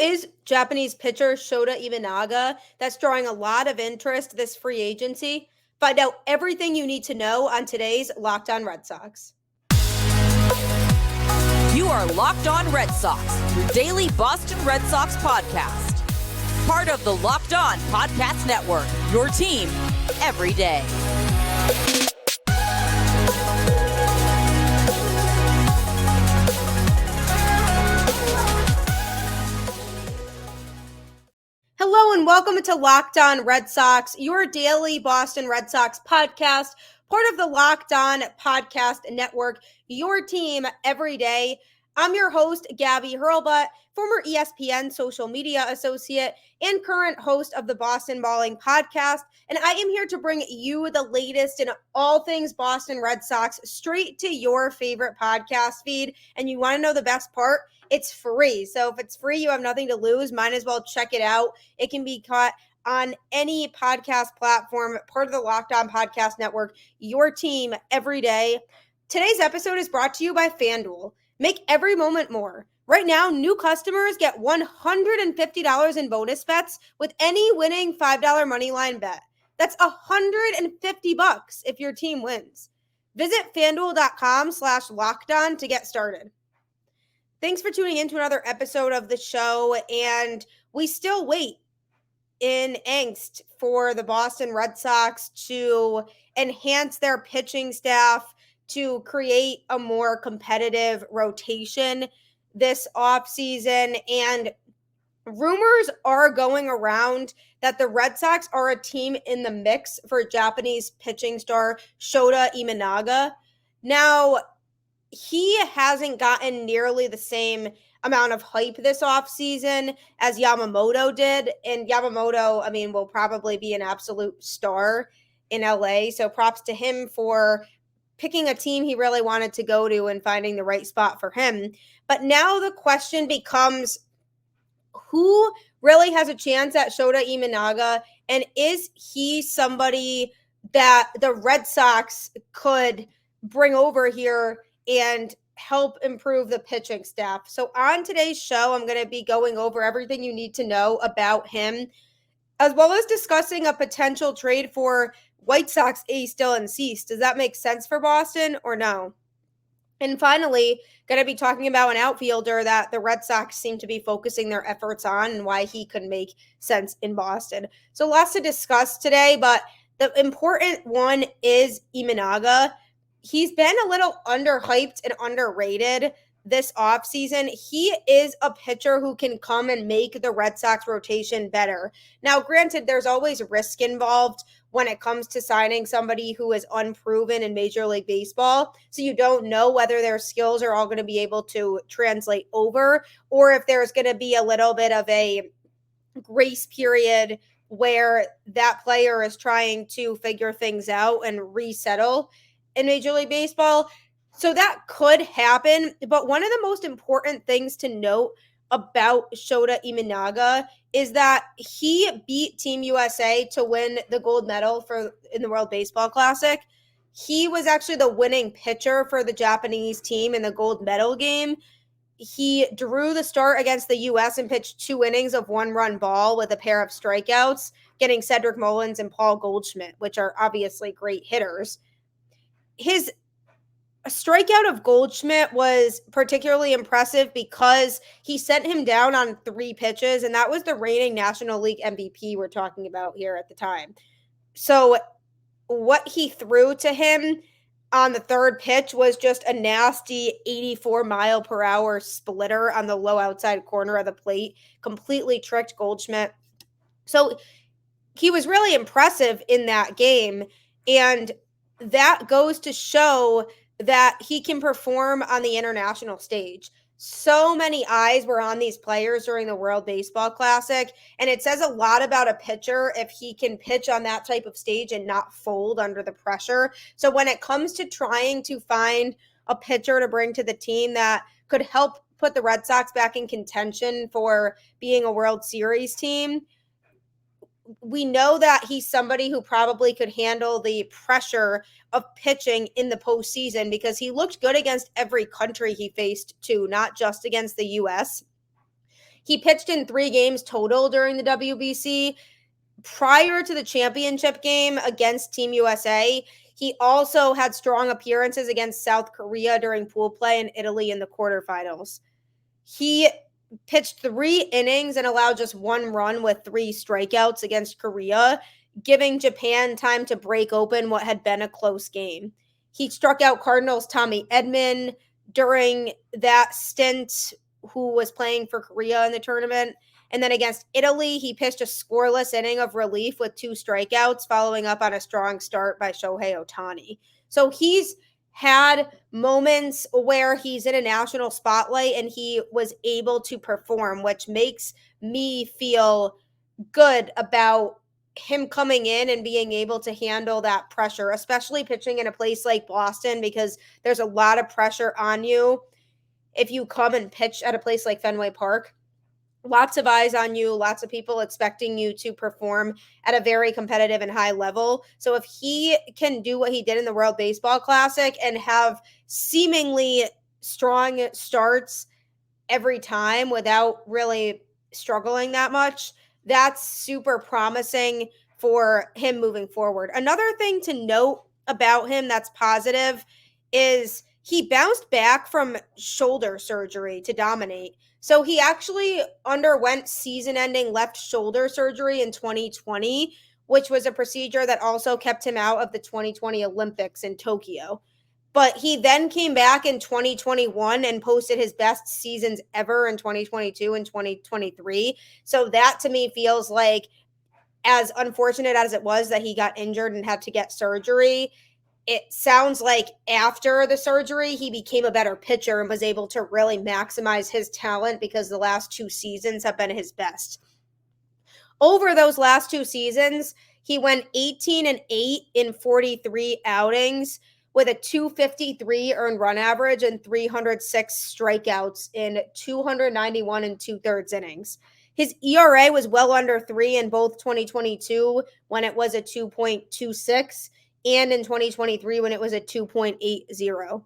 is Japanese pitcher Shōta Imanaga that's drawing a lot of interest this free agency? Find out everything you need to know on today's Locked On Red Sox. You are Locked On Red Sox, your daily Boston Red Sox podcast. Part of the Locked On Podcast Network, your team every day. Hello and welcome to Locked On Red Sox, your daily Boston Red Sox podcast, part of the Locked On Podcast Network, your team every day. I'm your host, Gabby, former ESPN social media associate and current host of the Boston Balling podcast, and I am here to bring you the latest in all things Boston Red Sox straight to your favorite podcast feed. And you want to know the best part? It's free. So if it's free, you have nothing to lose. Might as well check it out. It can be caught on any podcast platform, part of the Locked On Podcast Network, your team every day. Today's episode is brought to you by FanDuel. Make every moment more. Right now, new customers get $150 in bonus bets with any winning $5 moneyline bet. That's $150 if your team wins. Visit FanDuel.com/lockedon to get started. Thanks for tuning in to another episode of the show, and we still wait in angst for the Boston Red Sox to enhance their pitching staff, to create a more competitive rotation this offseason. And rumors are going around that the Red Sox are a team in the mix for Japanese pitching star Shōta Imanaga. Now, he hasn't gotten nearly the same amount of hype this offseason as Yamamoto did. And Yamamoto, will probably be an absolute star in LA. So props to him for picking a team he really wanted to go to and finding the right spot for him. But now the question becomes, who really has a chance at Shōta Imanaga? And is he somebody that the Red Sox could bring over here and help improve the pitching staff? So on today's show, I'm going to be going over everything you need to know about him, as well as discussing a potential trade for White Sox ace Dylan Cease. Does that make sense for Boston or no? And finally, going to be talking about an outfielder that the Red Sox seem to be focusing their efforts on and why he could make sense in Boston. So lots to discuss today, but the important one is Imanaga. He's been a little underhyped and underrated this offseason. He is a pitcher who can come and make the Red Sox rotation better. Now, granted, there's always risk involved when it comes to signing somebody who is unproven in Major League Baseball. So you don't know whether their skills are all going to be able to translate over, or if there's going to be a little bit of a grace period where that player is trying to figure things out and resettle in Major League Baseball. So that could happen. But one of the most important things to note about Shōta Imanaga is that he beat Team USA to win the gold medal in the World Baseball Classic. He was actually the winning pitcher for the Japanese team in the gold medal game. He drew the start against the U.S. and pitched 2 innings of 1-run ball with a pair of strikeouts, getting Cedric Mullins and Paul Goldschmidt, which are obviously great hitters. His strikeout of Goldschmidt was particularly impressive because he sent him down on 3 pitches, and that was the reigning National League MVP we're talking about here at the time. So what he threw to him on the 3rd pitch was just a nasty 84-mile-per-hour splitter on the low outside corner of the plate, completely tricked Goldschmidt. So he was really impressive in that game, and that goes to show that he can perform on the international stage. So many eyes were on these players during the World Baseball Classic, and it says a lot about a pitcher if he can pitch on that type of stage and not fold under the pressure. So when it comes to trying to find a pitcher to bring to the team that could help put the Red Sox back in contention for being a World Series team, we know that he's somebody who probably could handle the pressure of pitching in the postseason because he looked good against every country he faced too, not just against the U.S. He pitched in 3 games total during the WBC. Prior to the championship game against Team USA, he also had strong appearances against South Korea during pool play and Italy in the quarterfinals. He pitched 3 innings and allowed just 1 run with 3 strikeouts against Korea, giving Japan time to break open what had been a close game. He struck out Cardinals' Tommy Edman during that stint, who was playing for Korea in the tournament. And then against Italy, he pitched a scoreless inning of relief with 2 strikeouts, following up on a strong start by Shohei Ohtani. So he's had moments where he's in a national spotlight and he was able to perform, which makes me feel good about him coming in and being able to handle that pressure, especially pitching in a place like Boston, because there's a lot of pressure on you if you come and pitch at a place like Fenway Park. Lots of eyes on you, lots of people expecting you to perform at a very competitive and high level. So if he can do what he did in the World Baseball Classic and have seemingly strong starts every time without really struggling that much, that's super promising for him moving forward. Another thing to note about him that's positive is he bounced back from shoulder surgery to dominate. So he actually underwent season-ending left shoulder surgery in 2020, which was a procedure that also kept him out of the 2020 Olympics in Tokyo. But he then came back in 2021 and posted his best seasons ever in 2022 and 2023. So that to me feels like, as unfortunate as it was that he got injured and had to get surgery, it sounds like after the surgery, he became a better pitcher and was able to really maximize his talent because the last 2 seasons have been his best. Over those last 2 seasons, he went 18-8 in 43 outings with a 253 earned run average and 306 strikeouts in 291 2/3 innings. His ERA was well under 3 in both 2022 when it was a 2.26 and in 2023 when it was a 2.80.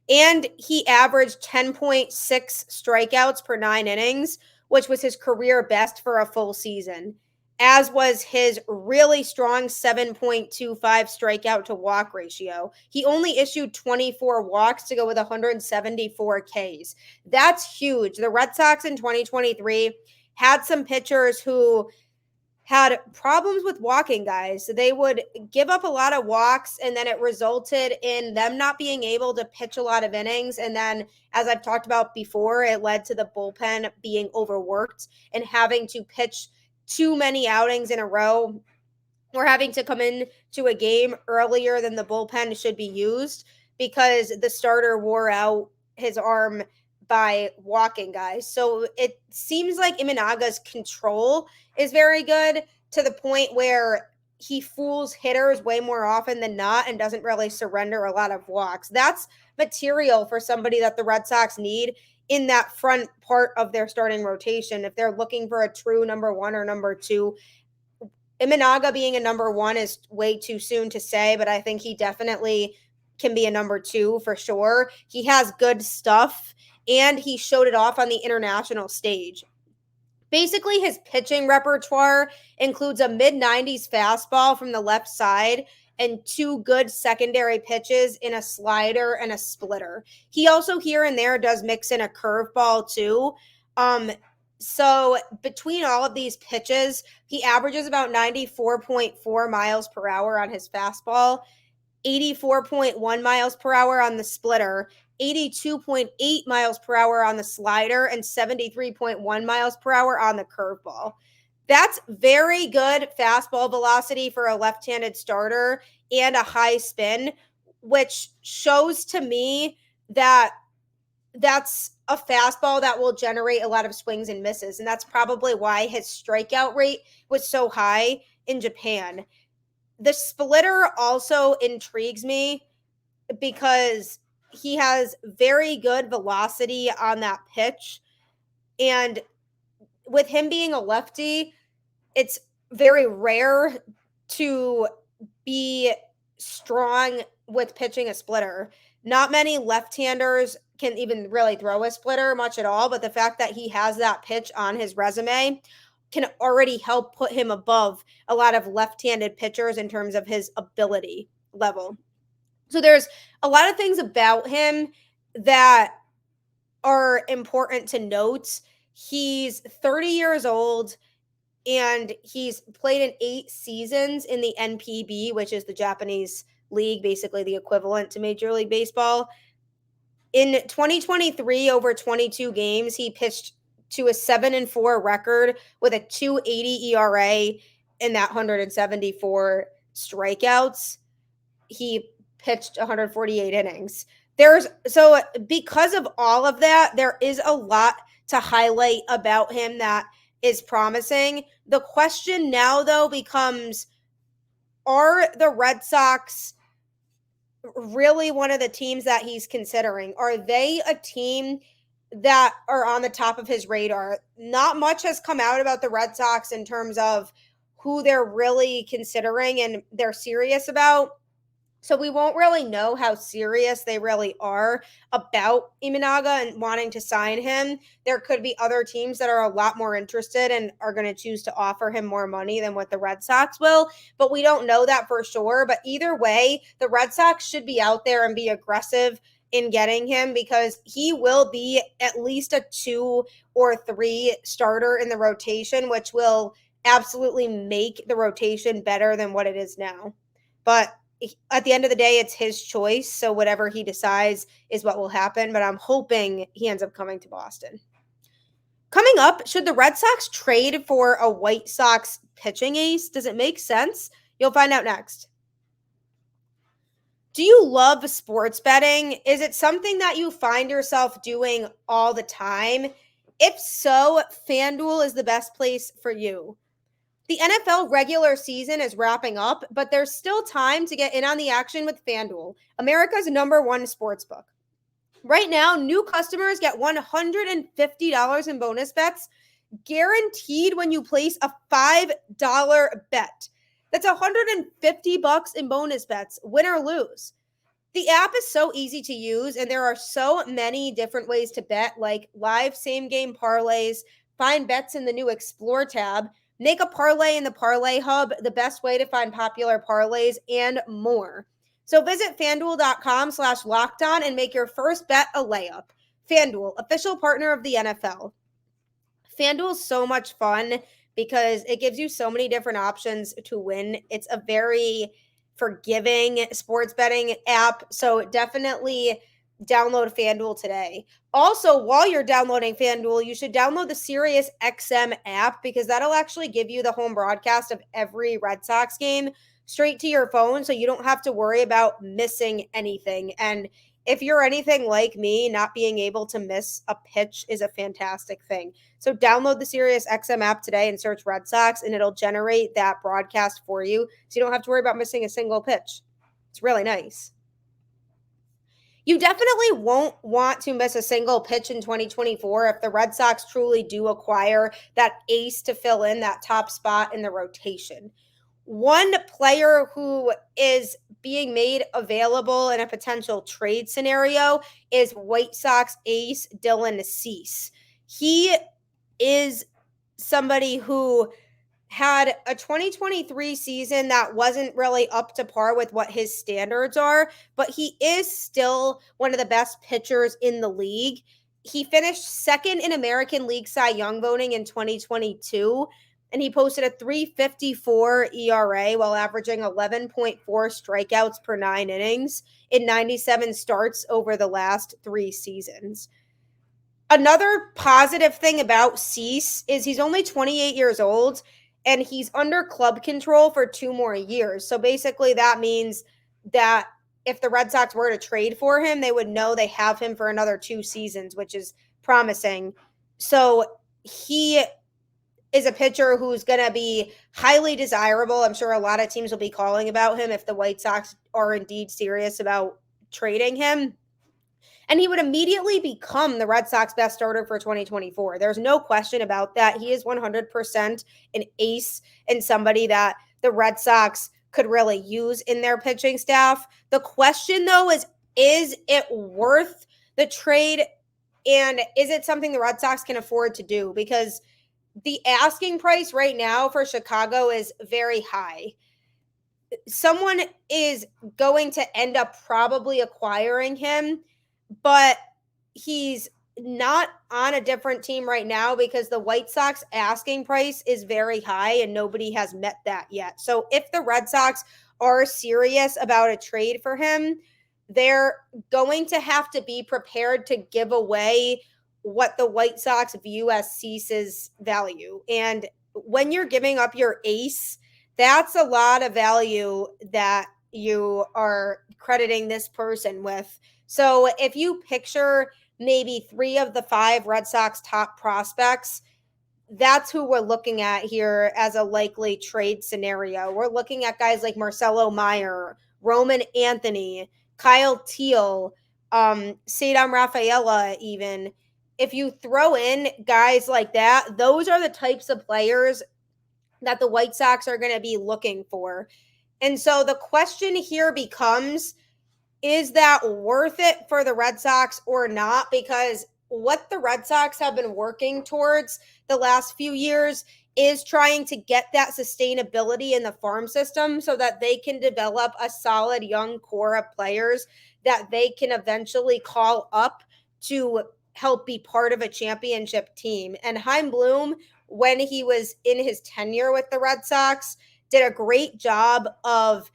And he averaged 10.6 strikeouts per 9 innings, which was his career best for a full season, as was his really strong 7.25 strikeout to walk ratio. He only issued 24 walks to go with 174 Ks. That's huge. The Red Sox in 2023 had some pitchers who had problems with walking guys. They would give up a lot of walks, and then it resulted in them not being able to pitch a lot of innings. And then, as I've talked about before, it led to the bullpen being overworked and having to pitch too many outings in a row, or having to come in to a game earlier than the bullpen should be used because the starter wore out his arm by walking guys. So it seems like Imanaga's control is very good, to the point where he fools hitters way more often than not and doesn't really surrender a lot of walks. That's material for somebody that the Red Sox need in that front part of their starting rotation. If they're looking for a true number 1 or number 2, Imanaga being a number 1 is way too soon to say, but I think he definitely can be a number 2 for sure. He has good stuff, and he showed it off on the international stage. Basically, his pitching repertoire includes a mid-90s fastball from the left side and 2 good secondary pitches in a slider and a splitter. He also here and there does mix in a curveball too. So between all of these pitches, he averages about 94.4 miles per hour on his fastball, 84.1 miles per hour on the splitter, 82.8 miles per hour on the slider, and 73.1 miles per hour on the curveball. That's very good fastball velocity for a left-handed starter and a high spin, which shows to me that that's a fastball that will generate a lot of swings and misses. And that's probably why his strikeout rate was so high in Japan. The splitter also intrigues me because he has very good velocity on that pitch. And with him being a lefty, it's very rare to be strong with pitching a splitter. Not many left-handers can even really throw a splitter much at all, but the fact that he has that pitch on his resume can already help put him above a lot of left-handed pitchers in terms of his ability level. So there's a lot of things about him that are important to note. He's 30 years old and he's played in 8 seasons in the NPB, which is the Japanese league, basically the equivalent to Major League Baseball. In 2023, over 22 games, he pitched to a 7-4 record with a 2.80 ERA and that 174 strikeouts. He pitched 148 innings. So because of all of that, there is a lot to highlight about him that is promising. The question now, though, becomes, are the Red Sox really one of the teams that he's considering? Are they a team that are on the top of his radar? Not much has come out about the Red Sox in terms of who they're really considering and they're serious about. So we won't really know how serious they really are about Imanaga and wanting to sign him. There could be other teams that are a lot more interested and are going to choose to offer him more money than what the Red Sox will, but we don't know that for sure. But either way, the Red Sox should be out there and be aggressive in getting him because he will be at least a 2 or 3 starter in the rotation, which will absolutely make the rotation better than what it is now. But at the end of the day, it's his choice. So whatever he decides is what will happen. But I'm hoping he ends up coming to Boston. Coming up, should the Red Sox trade for a White Sox pitching ace? Does it make sense? You'll find out next. Do you love sports betting? Is it something that you find yourself doing all the time? If so, FanDuel is the best place for you. The NFL regular season is wrapping up, but there's still time to get in on the action with FanDuel, America's #1 sportsbook. Right now, new customers get $150 in bonus bets guaranteed when you place a $5 bet. That's $150 in bonus bets, win or lose. The app is so easy to use, and there are so many different ways to bet, like live same-game parlays, find bets in the new Explore tab, make a parlay in the Parlay Hub, the best way to find popular parlays, and more. So visit FanDuel.com/lockedon and make your first bet a layup. FanDuel, official partner of the NFL. FanDuel is so much fun because it gives you so many different options to win. It's a very forgiving sports betting app, so definitely download FanDuel today. Also, while you're downloading FanDuel, you should download the SiriusXM app because that'll actually give you the home broadcast of every Red Sox game straight to your phone, so you don't have to worry about missing anything. And if you're anything like me, not being able to miss a pitch is a fantastic thing. So download the SiriusXM app today and search Red Sox, and it'll generate that broadcast for you, so you don't have to worry about missing a single pitch. It's really nice. You definitely won't want to miss a single pitch in 2024 if the Red Sox truly do acquire that ace to fill in that top spot in the rotation. One player who is being made available in a potential trade scenario is White Sox ace Dylan Cease. He is somebody who had a 2023 season that wasn't really up to par with what his standards are, but he is still one of the best pitchers in the league. He finished second in American League Cy Young voting in 2022, and he posted a 3.54 ERA while averaging 11.4 strikeouts per 9 innings in 97 starts over the last 3 seasons. Another positive thing about Cease is he's only 28 years old, and he's under club control for 2 more years. So basically that means that if the Red Sox were to trade for him, they would know they have him for another 2 seasons, which is promising. So he is a pitcher who's going to be highly desirable. I'm sure a lot of teams will be calling about him if the White Sox are indeed serious about trading him. And he would immediately become the Red Sox best starter for 2024. There's no question about that. He is 100% an ace and somebody that the Red Sox could really use in their pitching staff. The question, though, is it worth the trade, and is it something the Red Sox can afford to do? Because the asking price right now for Chicago is very high. Someone is going to end up probably acquiring him, but he's not on a different team right now because the White Sox asking price is very high and nobody has met that yet. So if the Red Sox are serious about a trade for him, they're going to have to be prepared to give away what the White Sox view as Cease's value. And when you're giving up your ace, that's a lot of value that you are crediting this person with. So if you picture maybe 3 of the 5 Red Sox top prospects, that's who we're looking at here as a likely trade scenario. We're looking at guys like Marcelo Meyer, Roman Anthony, Kyle Teal, Cedar Rafaela even. If you throw in guys like that, those are the types of players that the White Sox are going to be looking for. And so the question here becomes, is that worth it for the Red Sox or not? Because what the Red Sox have been working towards the last few years is trying to get that sustainability in the farm system so that they can develop a solid young core of players that they can eventually call up to help be part of a championship team. And Chaim Bloom, when he was in his tenure with the Red Sox, did a great job of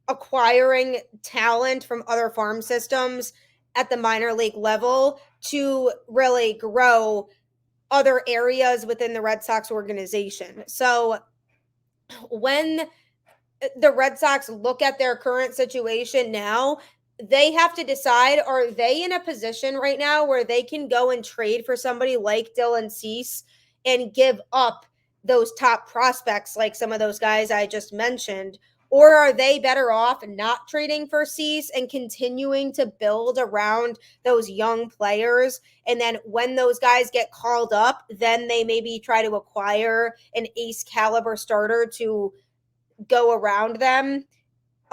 acquiring talent from other farm systems at the minor league level to really grow other areas within the Red Sox organization. So when the Red Sox look at their current situation now, they have to decide, are they in a position right now where they can go and trade for somebody like Dylan Cease and give up those top prospects like some of those guys I just mentioned? Or are they better off not trading for Cease and continuing to build around those young players? And then when those guys get called up, then they maybe try to acquire an ace caliber starter to go around them.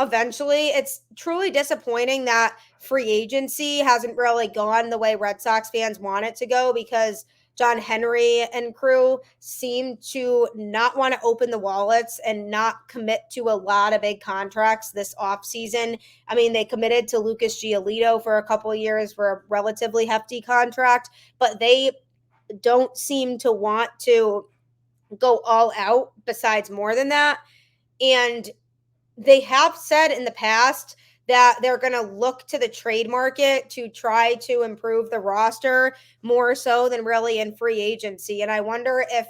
Eventually, it's truly disappointing that free agency hasn't really gone the way Red Sox fans want it to go, because John Henry and crew seem to not want to open the wallets and not commit to a lot of big contracts this offseason. I mean, they committed to Lucas Giolito for a couple of years for a relatively hefty contract, but they don't seem to want to go all out besides more than that. And they have said in the past that they're going to look to the trade market to try to improve the roster more so than really in free agency. And I wonder if,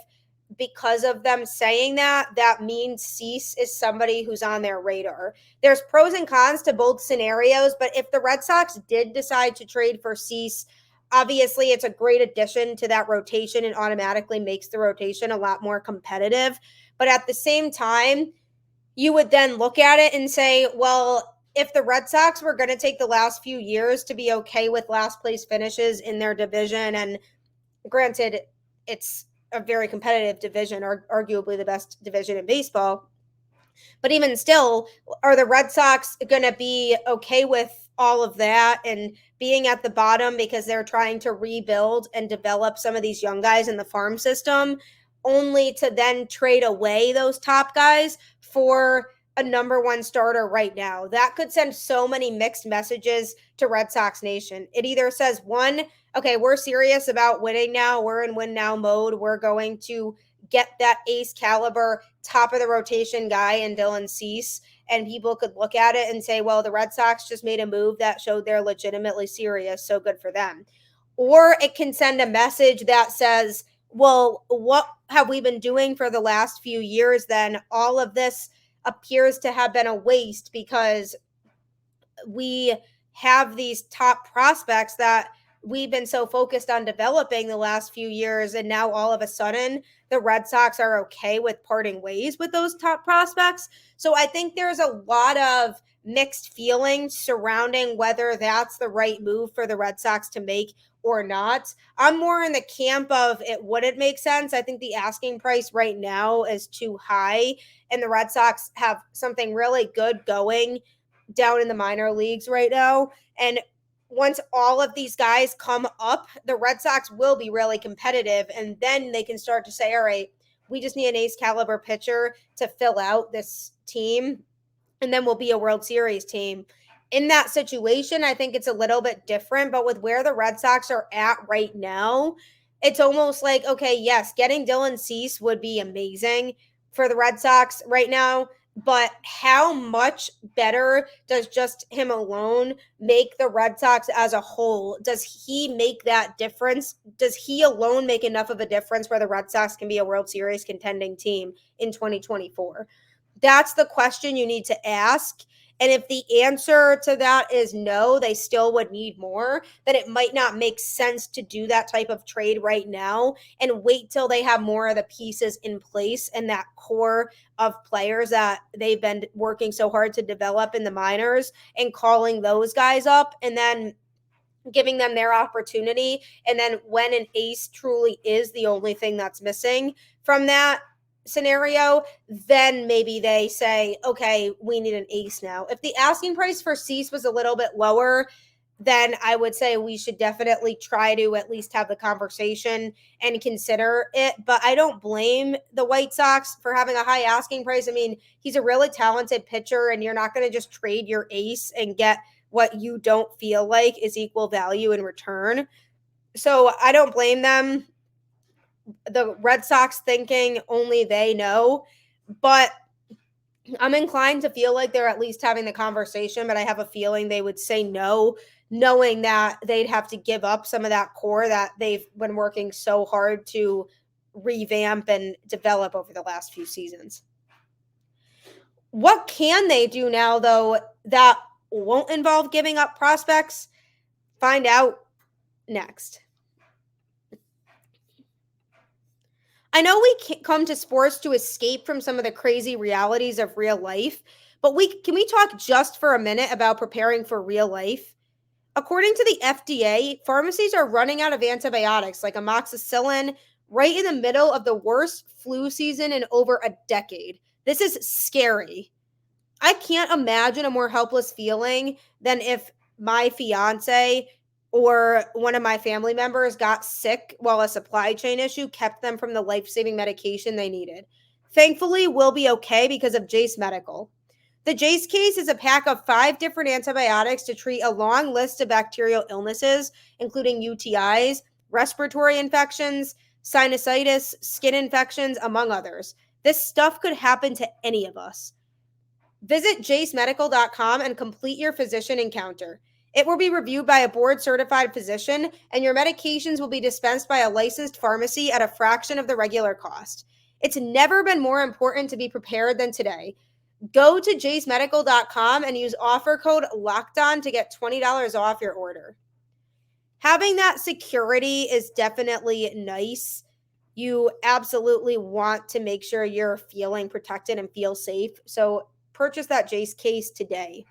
because of them saying that, that means Cease is somebody who's on their radar. There's pros and cons to both scenarios, but if the Red Sox did decide to trade for Cease, obviously it's a great addition to that rotation and automatically makes the rotation a lot more competitive. But at the same time, you would then look at it and say, well, if the Red Sox were going to take the last few years to be okay with last place finishes in their division, and granted, it's a very competitive division, or arguably the best division in baseball, but even still, are the Red Sox going to be okay with all of that and being at the bottom because they're trying to rebuild and develop some of these young guys in the farm system, only to then trade away those top guys for a number one starter right now? That could send so many mixed messages to Red Sox Nation. It either says, one, okay, we're serious about winning now. We're in win now mode. We're going to get that ace caliber, top of the rotation guy in Dylan Cease. And people could look at it and say, well, the Red Sox just made a move that showed they're legitimately serious. So good for them. Or it can send a message that says, well, what have we been doing for the last few years then? All of this appears to have been a waste because we have these top prospects that we've been so focused on developing the last few years. And now all of a sudden the Red Sox are okay with parting ways with those top prospects. So I think there's a lot of mixed feelings surrounding whether that's the right move for the Red Sox to make or not. I'm more in the camp of it wouldn't make sense. I think the asking price right now is too high, and the Red Sox have something really good going down in the minor leagues right now. And once all of these guys come up, the Red Sox will be really competitive, and then they can start to say, all right, we just need an ace caliber pitcher to fill out this team, and then we'll be a World Series team. In that situation, I think it's a little bit different, but with where the Red Sox are at right now, it's almost like, okay, yes, getting Dylan Cease would be amazing for the Red Sox right now, but how much better does just him alone make the Red Sox as a whole? Does he make that difference? Does he alone make enough of a difference where the Red Sox can be a World Series contending team in 2024? That's the question you need to ask. And if the answer to that is no, they still would need more, then it might not make sense to do that type of trade right now and wait till they have more of the pieces in place and that core of players that they've been working so hard to develop in the minors and calling those guys up and then giving them their opportunity. And then when an ace truly is the only thing that's missing from that scenario, then maybe they say, okay, we need an ace now. If the asking price for Cease was a little bit lower, then I would say we should definitely try to at least have the conversation and consider it. But I don't blame the White Sox for having a high asking price. I mean, he's a really talented pitcher, and you're not going to just trade your ace and get what you don't feel like is equal value in return. So I don't blame them. The Red Sox thinking only they know, but I'm inclined to feel like they're at least having the conversation, but I have a feeling they would say no, knowing that they'd have to give up some of that core that they've been working so hard to revamp and develop over the last few seasons. What can they do now, though, that won't involve giving up prospects? Find out next. I know we come to sports to escape from some of the crazy realities of real life, but can we talk just for a minute about preparing for real life? According to the FDA, pharmacies are running out of antibiotics like amoxicillin right in the middle of the worst flu season in over a decade. This is scary. I can't imagine a more helpless feeling than if my fiance or one of my family members got sick while a supply chain issue kept them from the life-saving medication they needed. Thankfully, we'll be okay because of Jase Medical. The Jase case is a pack of 5 different antibiotics to treat a long list of bacterial illnesses, including UTIs, respiratory infections, sinusitis, skin infections, among others. This stuff could happen to any of us. Visit jasemedical.com and complete your physician encounter. It will be reviewed by a board-certified physician, and your medications will be dispensed by a licensed pharmacy at a fraction of the regular cost. It's never been more important to be prepared than today. Go to jasemedical.com and use offer code LOCKEDON to get $20 off your order. Having that security is definitely nice. You absolutely want to make sure you're feeling protected and feel safe. So purchase that Jase case today.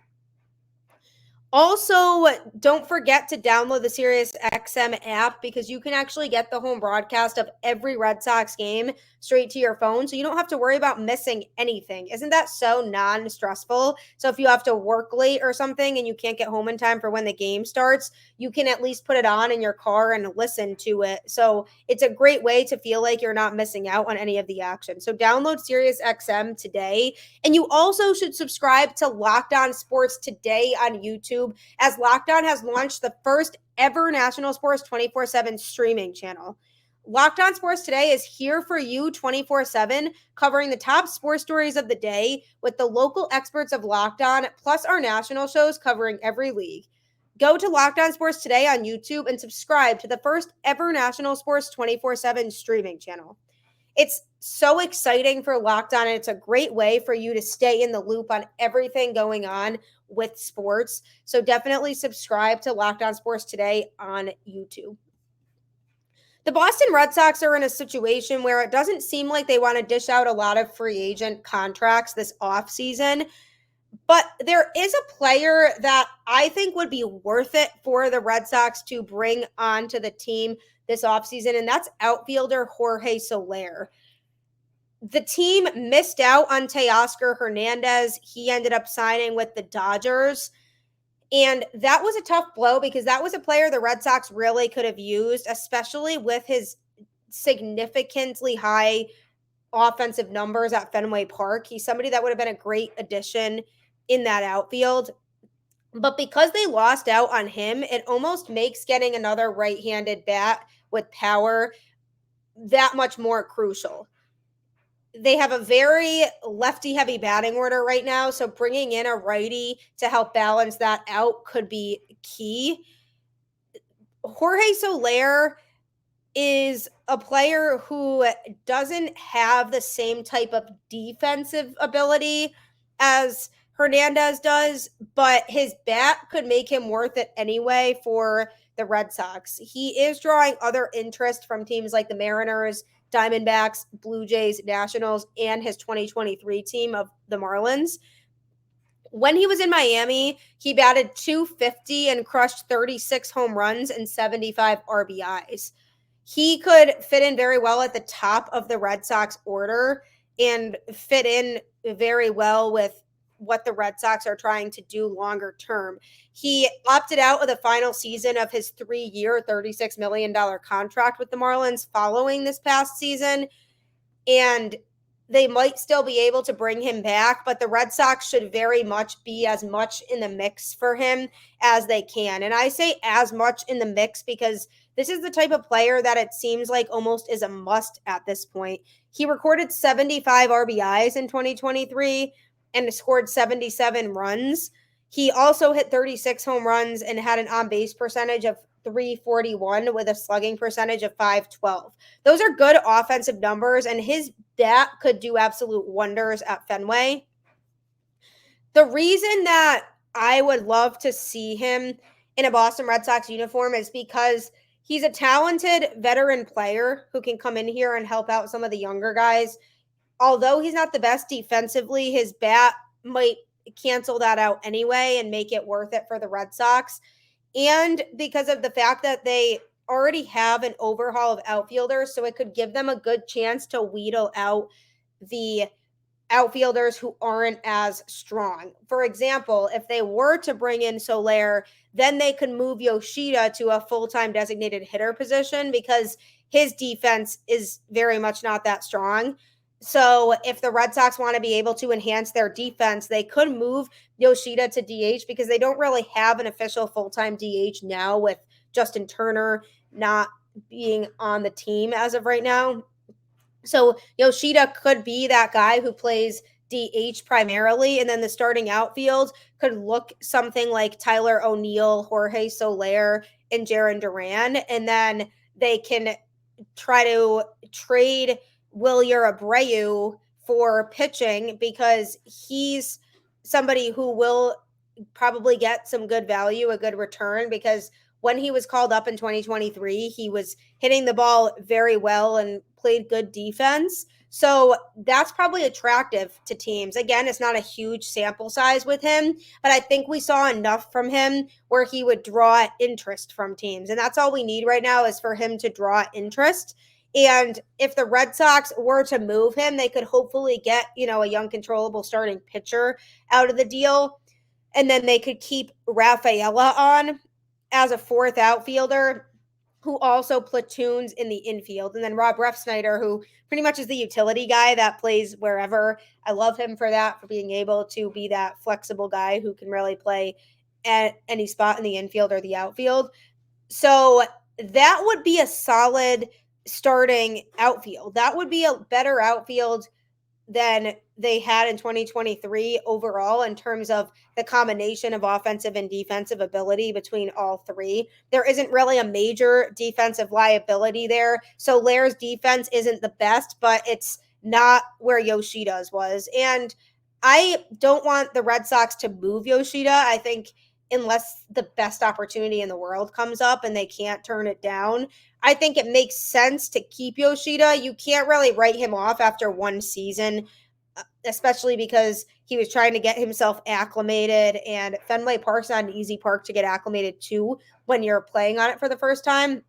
Also, don't forget to download the SiriusXM app because you can actually get the home broadcast of every Red Sox game straight to your phone, so you don't have to worry about missing anything. Isn't that so non-stressful? So if you have to work late or something and you can't get home in time for when the game starts, you can at least put it on in your car and listen to it. So it's a great way to feel like you're not missing out on any of the action. So download SiriusXM today, and you also should subscribe to Locked On Sports today on YouTube, as Locked On has launched the first ever national sports 24/7 streaming channel. Locked On Sports Today is here for you 24/7, covering the top sports stories of the day with the local experts of Locked On, plus our national shows covering every league. Go to Locked On Sports Today on YouTube and subscribe to the first ever national sports 24/7 streaming channel. It's so exciting for Locked On, and it's a great way for you to stay in the loop on everything going on with sports. So definitely subscribe to Locked On Sports Today on YouTube. The Boston Red Sox are in a situation where it doesn't seem like they want to dish out a lot of free agent contracts this offseason, but there is a player that I think would be worth it for the Red Sox to bring onto the team this offseason, and that's outfielder Jorge Soler. The team missed out on Teoscar Hernandez. He ended up signing with the Dodgers. And that was a tough blow because that was a player the Red Sox really could have used, especially with his significantly high offensive numbers at Fenway Park. He's somebody that would have been a great addition in that outfield. But because they lost out on him, it almost makes getting another right-handed bat with power that much more crucial. They have a very lefty-heavy batting order right now, so bringing in a righty to help balance that out could be key. Jorge Soler is a player who doesn't have the same type of defensive ability as Hernandez does, but his bat could make him worth it anyway for the Red Sox. He is drawing other interest from teams like the Mariners, Diamondbacks, Blue Jays, Nationals, and his 2023 team of the Marlins. When he was in Miami, he batted .250 and crushed 36 home runs and 75 RBIs. He could fit in very well at the top of the Red Sox order and fit in very well with what the Red Sox are trying to do longer term. He opted out of the final season of his 3-year, $36 million contract with the Marlins following this past season, and they might still be able to bring him back, but the Red Sox should very much be as much in the mix for him as they can. And I say as much in the mix because this is the type of player that it seems like almost is a must at this point. He recorded 75 RBIs in 2023 and scored 77 runs. He also hit 36 home runs and had an on-base percentage of .341 with a slugging percentage of .512. Those are good offensive numbers, and his bat could do absolute wonders at Fenway. The reason that I would love to see him in a Boston Red Sox uniform is because he's a talented veteran player who can come in here and help out some of the younger guys. Although he's not the best defensively, his bat might cancel that out anyway and make it worth it for the Red Sox. And because of the fact that they already have an overhaul of outfielders, so it could give them a good chance to wheedle out the outfielders who aren't as strong. For example, if they were to bring in Soler, then they could move Yoshida to a full-time designated hitter position because his defense is very much not that strong. So if the Red Sox want to be able to enhance their defense, they could move Yoshida to DH because they don't really have an official full-time DH now with Justin Turner not being on the team as of right now. So Yoshida could be that guy who plays DH primarily, and then the starting outfield could look something like Tyler O'Neill, Jorge Soler, and Jarren Duran, and then they can try to trade Wilyer Abreu for pitching because he's somebody who will probably get some good value, a good return, because when he was called up in 2023, he was hitting the ball very well and played good defense. So that's probably attractive to teams. Again, it's not a huge sample size with him, but I think we saw enough from him where he would draw interest from teams. And that's all we need right now is for him to draw interest. And if the Red Sox were to move him, they could hopefully get, a young controllable starting pitcher out of the deal. And then they could keep Rafaela on as a fourth outfielder who also platoons in the infield. And then Rob Refsnyder, who pretty much is the utility guy that plays wherever. I love him for that, for being able to be that flexible guy who can really play at any spot in the infield or the outfield. So that would be a solid starting outfield. That would be a better outfield than they had in 2023 overall in terms of the combination of offensive and defensive ability between all three. There isn't really a major defensive liability there. So Soler's defense isn't the best, but it's not where Yoshida's was. And I don't want the Red Sox to move Yoshida. I think unless the best opportunity in the world comes up and they can't turn it down, I think it makes sense to keep Yoshida. You can't really write him off after one season, especially because he was trying to get himself acclimated, and Fenway Park's not an easy park to get acclimated to when you're playing on it for the first time.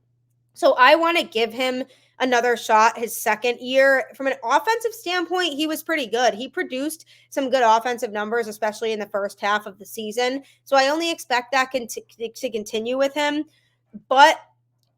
So I want to give him another shot his second year. From an offensive standpoint, he was pretty good. He produced some good offensive numbers, especially in the first half of the season. So I only expect that to continue with him. But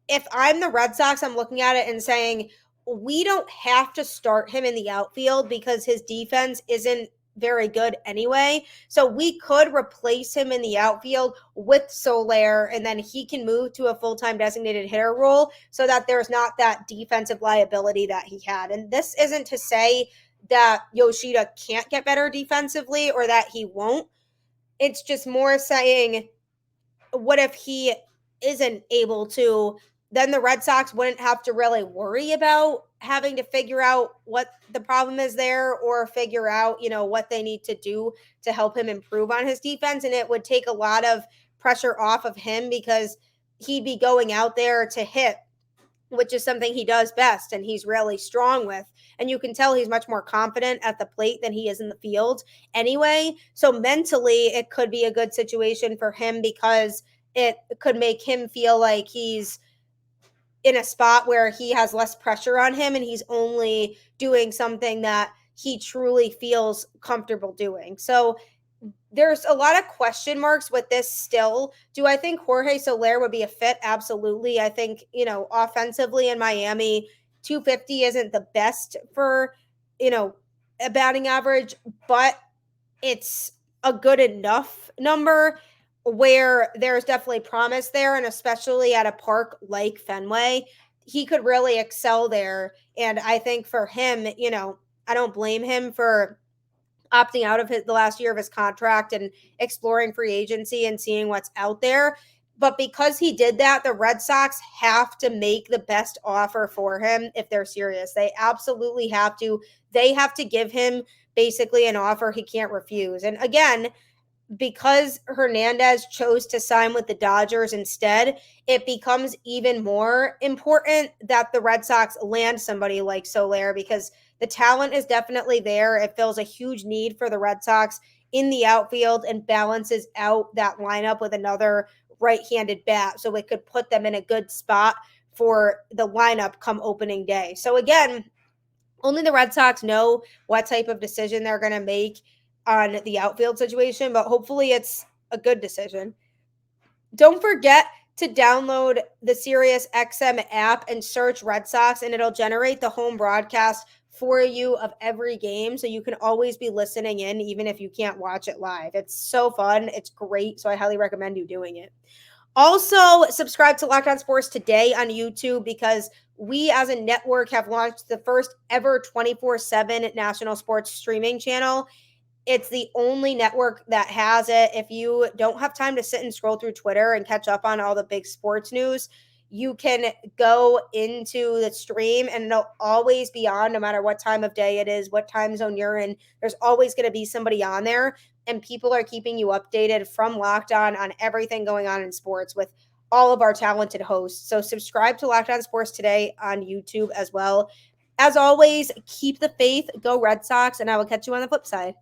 if I'm the Red Sox, I'm looking at it and saying, we don't have to start him in the outfield because his defense isn't very good anyway. So we could replace him in the outfield with Soler, and then he can move to a full-time designated hitter role so that there's not that defensive liability that he had. And this isn't to say that Yoshida can't get better defensively or that he won't. It's just more saying, what if he isn't able to? Then the Red Sox wouldn't have to really worry about having to figure out what the problem is there or figure out, what they need to do to help him improve on his defense. And it would take a lot of pressure off of him because he'd be going out there to hit, which is something he does best and he's really strong with. And you can tell he's much more confident at the plate than he is in the field anyway. So mentally, it could be a good situation for him because it could make him feel like he's in a spot where he has less pressure on him and he's only doing something that he truly feels comfortable doing. So there's a lot of question marks with this still. Do I think Jorge Soler would be a fit? Absolutely. I think, offensively in Miami, 250 isn't the best for, a batting average, but it's a good enough number where there's definitely promise there, and especially at a park like Fenway, he could really excel there. And I think for him, I don't blame him for opting out of the last year of his contract and exploring free agency and seeing what's out there. But because he did that, the Red Sox have to make the best offer for him if they're serious. They absolutely have to. They have to give him basically an offer he can't refuse. And again, because Hernandez chose to sign with the Dodgers instead, it becomes even more important that the Red Sox land somebody like Soler because the talent is definitely there. It fills a huge need for the Red Sox in the outfield and balances out that lineup with another right-handed bat. So it could put them in a good spot for the lineup come opening day. So again, only the Red Sox know what type of decision they're going to make on the outfield situation, but hopefully it's a good decision. Don't forget to download the SiriusXM app and search Red Sox, and it'll generate the home broadcast for you of every game, so you can always be listening in even if you can't watch it live. It's so fun. It's great, so I highly recommend you doing it. Also, subscribe to Locked On Sports today on YouTube because we as a network have launched the first ever 24/7 national sports streaming channel. It's the only network that has it. If you don't have time to sit and scroll through Twitter and catch up on all the big sports news, you can go into the stream and it'll always be on no matter what time of day it is, what time zone you're in. There's always going to be somebody on there, and people are keeping you updated from Locked On everything going on in sports with all of our talented hosts. So subscribe to Locked On Sports today on YouTube as well. As always, keep the faith, go Red Sox, and I will catch you on the flip side.